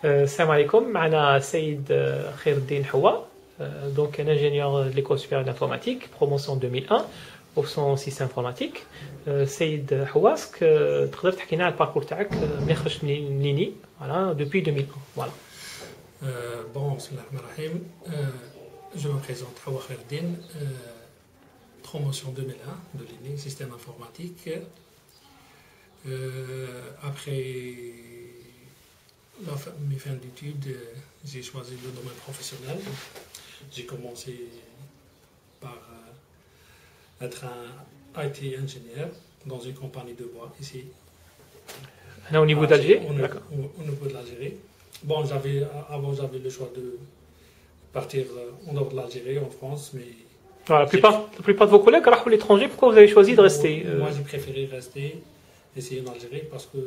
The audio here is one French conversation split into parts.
Salam alaikum, معنا سيد خير الدين حوا, donc un ingénieur de l'école supérieure d'informatique, promotion 2001, option système informatique. سيد حوا, تقدر تحكي لنا على الباركور تاعك ملي خرجت من ليني, voilà, depuis 2001, voilà. Bon, bismillah ar-Rahman ar-Rahim. Je me présente Hawa Khairuddin, promotion 2001 de l'INI, système informatique. Après mes fins d'études, j'ai choisi le domaine professionnel. J'ai commencé par être un IT ingénieur dans une compagnie de bois ici. Au niveau d'Alger? Au niveau de l'Algérie. Bon, avant j'avais le choix de partir en dehors de l'Algérie, en France, mais... Voilà, la plupart de vos collègues sont à l'étranger, pourquoi vous avez choisi de rester Moi j'ai préféré rester ici en Algérie parce que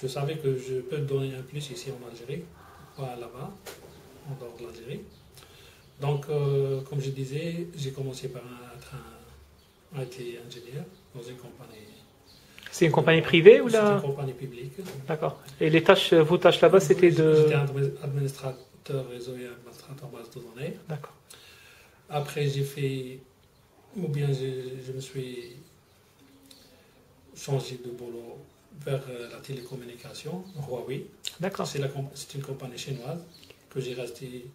je savais que je peux donner un plus ici en Algérie, pas là-bas, en dehors de l'Algérie. Donc, comme je disais, j'ai commencé par être un IT ingénieur dans une compagnie. C'est une compagnie privée ou là? C'est une compagnie publique. D'accord. Et les tâches, vos tâches là-bas, c'était de... J'étais administrateur réseau et administrateur base de données. D'accord. Après, j'ai fait... Ou bien je me suis changé de boulot vers la télécommunication, Huawei. D'accord. C'est une compagnie chinoise que j'ai resté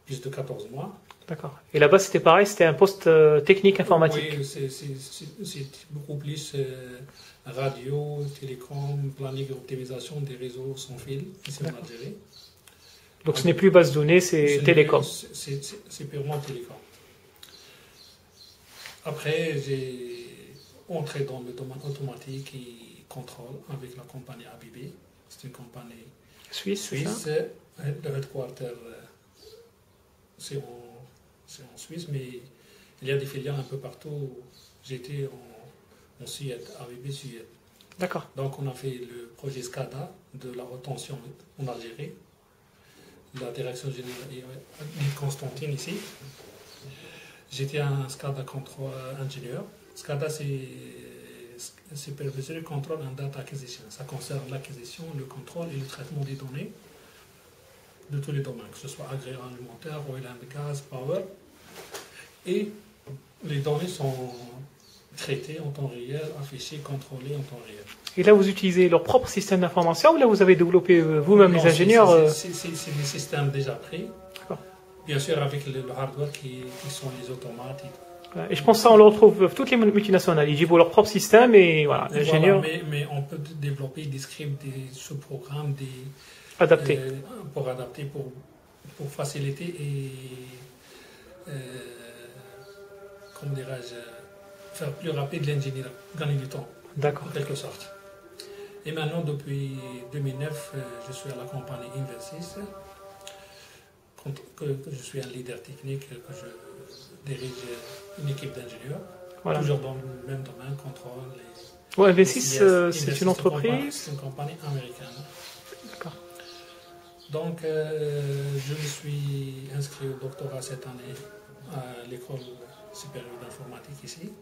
plus de 14 mois. D'accord. Et là-bas, c'était pareil, c'était un poste technique informatique? Oui, c'est beaucoup plus radio, télécom, planning et optimisation des réseaux sans fil ici en Algérie. Donc ce n'est plus base de données, c'est télécom? C'est purement télécom. Après, j'ai entré dans le domaine automatique et contrôle avec la compagnie ABB. C'est une compagnie suisse. Le headquarter, c'est en Suisse, mais il y a des filiales un peu partout. J'étais en Suède, ABB Suède. D'accord. Donc on a fait le projet SCADA de la retention en Algérie. La direction générale est Constantine ici. J'étais un SCADA control ingénieur. SCADA, c'est Supervisory Control and Data Acquisition. Ça concerne l'acquisition, le contrôle et le traitement des données de tous les domaines, que ce soit agroalimentaire, oil and gas, power. Et les données sont traitées en temps réel, affichées, contrôlées en temps réel. Et là, vous utilisez leur propre système d'information ou là, vous avez développé vous-même les ingénieurs? C'est des systèmes déjà pris. Bien sûr, avec le hardware qui sont les automates. Et je pense que ça, on le retrouve toutes les multinationales. Ils ont leur propre système et voilà, l'ingénieur. Voilà, mais on peut développer des scripts, des sous-programmes, adaptés. Pour adapter, pour faciliter et comment dirais-je, faire plus rapide l'ingénierie, gagner du temps. D'accord. En quelque sorte. Et maintenant, depuis 2009, je suis à la compagnie Invesys, que je suis un leader technique, que je dirige une équipe d'ingénieurs, voilà. Toujours dans le même domaine, contrôle. Ouais, Invesys, c'est une entreprise. C'est une compagnie américaine. D'accord. Donc, je me suis inscrit au doctorat cette année à l'école supérieure d'informatique ici.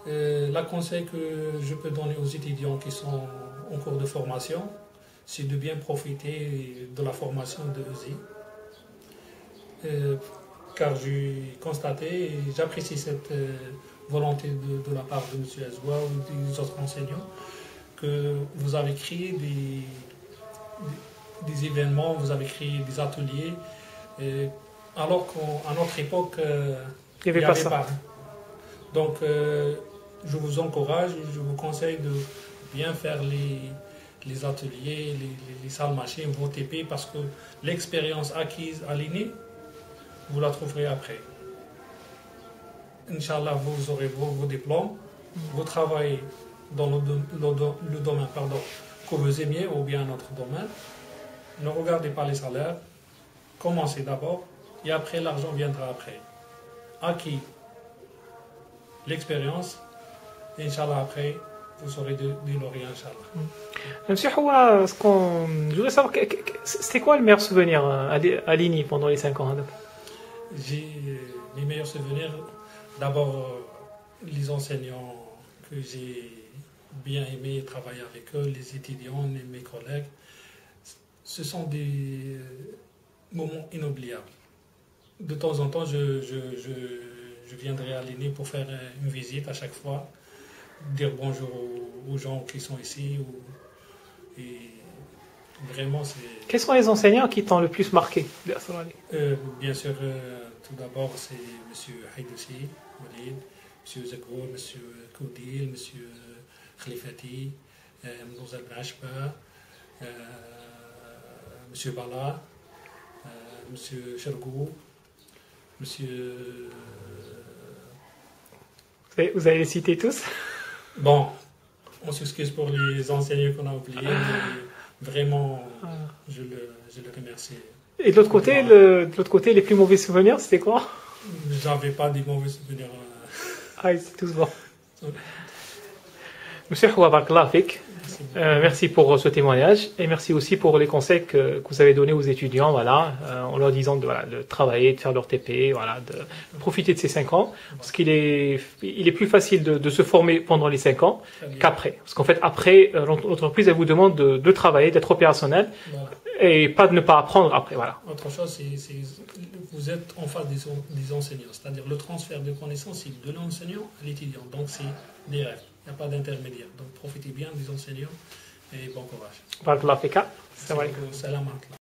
Le conseil que je peux donner aux étudiants qui sont en cours de formation, c'est de bien profiter de la formation de ESI. Car j'ai constaté et j'apprécie cette volonté de la part de M. Azoua ou des autres enseignants que vous avez créé des événements, vous avez créé des ateliers, alors qu'à notre époque, il n'y avait pas. Donc, je vous encourage, je vous conseille de bien faire les ateliers, les salles machines, vos TP, parce que l'expérience acquise à l'INI, vous la trouverez après. Inch'Allah, vous aurez vos diplômes, vous travaillez dans le domaine que vous aimiez ou bien notre domaine. Ne regardez pas les salaires, commencez d'abord et après l'argent viendra après. Acquis l'expérience, et Inch'Allah après, vous aurez de l'Orient, Inch'Allah. Monsieur Hawa, je voudrais savoir, c'était quoi le meilleur souvenir à l'INI pendant les 5 ans? J'ai les meilleurs souvenirs, d'abord les enseignants que j'ai bien aimé travailler avec eux, les étudiants, mes collègues. ce sont des moments inoubliables. De temps en temps, je viendrai à l'INI pour faire une visite à chaque fois, dire bonjour aux gens qui sont ici. Et vraiment, c'est... Quels sont les enseignants qui t'ont le plus marqué? Bien sûr, tout d'abord, c'est M. Haïdoussi, Walid, M. Zagour, M. Koudil, M. Khalifati, Mdouzel Brachba, M. Bala, M. Chergou, M. Vous allez les citer tous? Bon, on s'excuse pour les enseignants qu'on a oubliés, mais vraiment, je le remercie. Et de l'autre côté, les plus mauvais souvenirs, c'était quoi? J'avais pas des mauvais souvenirs. Ah, c'est tous bon. Monsieur Houa, barakallah fik. Merci pour ce témoignage et merci aussi pour les conseils que vous avez donnés aux étudiants, voilà, en leur disant de travailler, de faire leur TP, voilà, de profiter de ces 5 ans, parce qu'il est plus facile de se former pendant les 5 ans qu'après. Parce qu'en fait, après, l'entreprise, elle vous demande de travailler, d'être opérationnel, Voilà. et pas de ne pas apprendre après, voilà. Autre chose, c'est vous êtes en face des enseignants, c'est-à-dire le transfert de connaissances, c'est de l'enseignant à l'étudiant, donc c'est direct, il n'y a pas d'intermédiaire. Donc profitez bien des enseignants et bon courage. Barakallah fik. Salam alaikum.